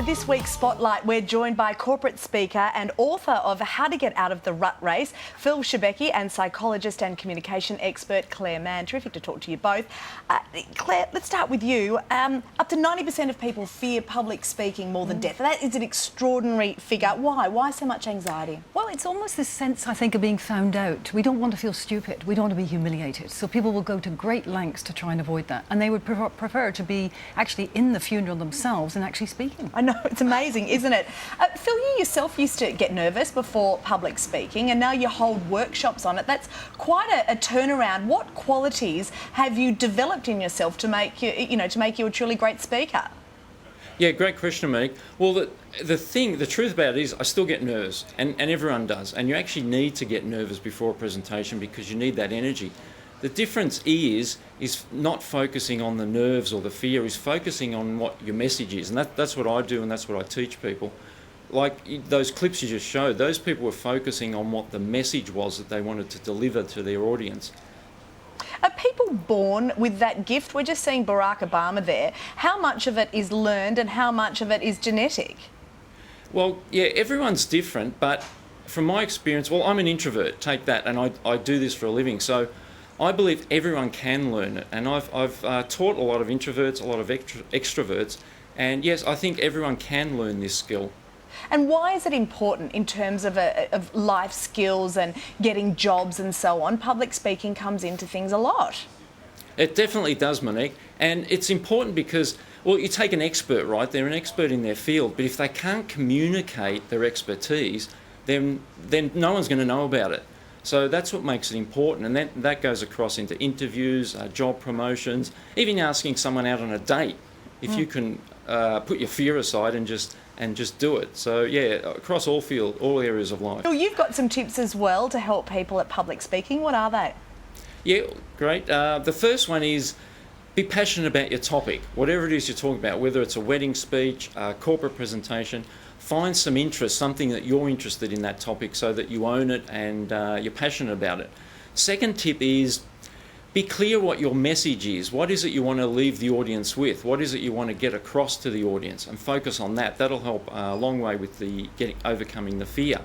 This week's Spotlight, we're joined by corporate speaker and author of How to Get Out of the Rut Race, Phil Schibeci, and psychologist and communication expert Claire Mann. Terrific to talk to you both. Claire, let's start with you. Up to 90% of people fear public speaking more than death. That is an extraordinary figure. Why? Why so much anxiety? Well, it's almost this sense, I think, of being found out. We don't want to feel stupid. We don't want to be humiliated. So people will go to great lengths to try and avoid that. And they would prefer to be actually in the funeral themselves and actually speaking. I know, it's amazing, isn't it? Phil, you yourself used to get nervous before public speaking, and now you hold workshops on it. That's quite a turnaround. What qualities have you developed in yourself to make you, to make you a truly great speaker? Yeah, great question, Monique. Well, the truth about it is I still get nerves, and everyone does. And you actually need to get nervous before a presentation because you need that energy. The difference is not focusing on the nerves or the fear, is focusing on what your message is. And that's what I do, and that's what I teach people. Like those clips you just showed, those people were focusing on what the message was that they wanted to deliver to their audience. Are people born with that gift? We're just seeing Barack Obama there. How much of it is learned and how much of it is genetic? Well, yeah, everyone's different, but from my experience, well, I'm an introvert, take that, and I do this for a living. So I believe everyone can learn it, and I've taught a lot of introverts, a lot of extroverts, and yes, I think everyone can learn this skill. And why is it important in terms of life skills and getting jobs and so on? Public speaking comes into things a lot. It definitely does, Monique, and it's important because, well, you take an expert, right? They're an expert in their field, but if they can't communicate their expertise, then no one's going to know about it. So that's what makes it important, and that goes across into interviews, job promotions, even asking someone out on a date. If you can put your fear aside and just do it. So yeah, across all areas of life. Well, you've got some tips as well to help people at public speaking. What are they? Yeah, great. The first one is be passionate about your topic, whatever it is you're talking about, whether it's a wedding speech, a corporate presentation. Find some interest, something that you're interested in that topic so that you own it and you're passionate about it. Second tip is be clear what your message is. What is it you want to leave the audience with? What is it you want to get across to the audience? And focus on that. That'll help a long way with overcoming the fear.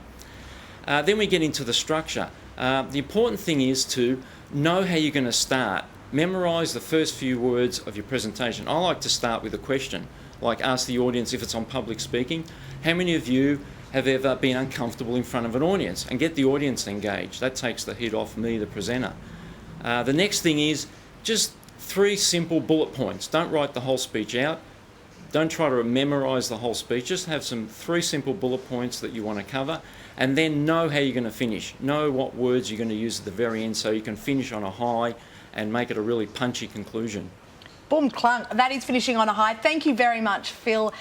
Then we get into the structure. The important thing is to know how you're going to start. Memorise the first few words of your presentation. I like to start with a question. Like ask the audience, if it's on public speaking, how many of you have ever been uncomfortable in front of an audience? And get the audience engaged. That takes the heat off me, the presenter. The next thing is just 3 simple bullet points. Don't write the whole speech out. Don't try to memorise the whole speech. Just have 3 simple bullet points that you want to cover, and then know how you're going to finish. Know what words you're going to use at the very end so you can finish on a high and make it a really punchy conclusion. Boom, clunk. That is finishing on a high. Thank you very much, Phil.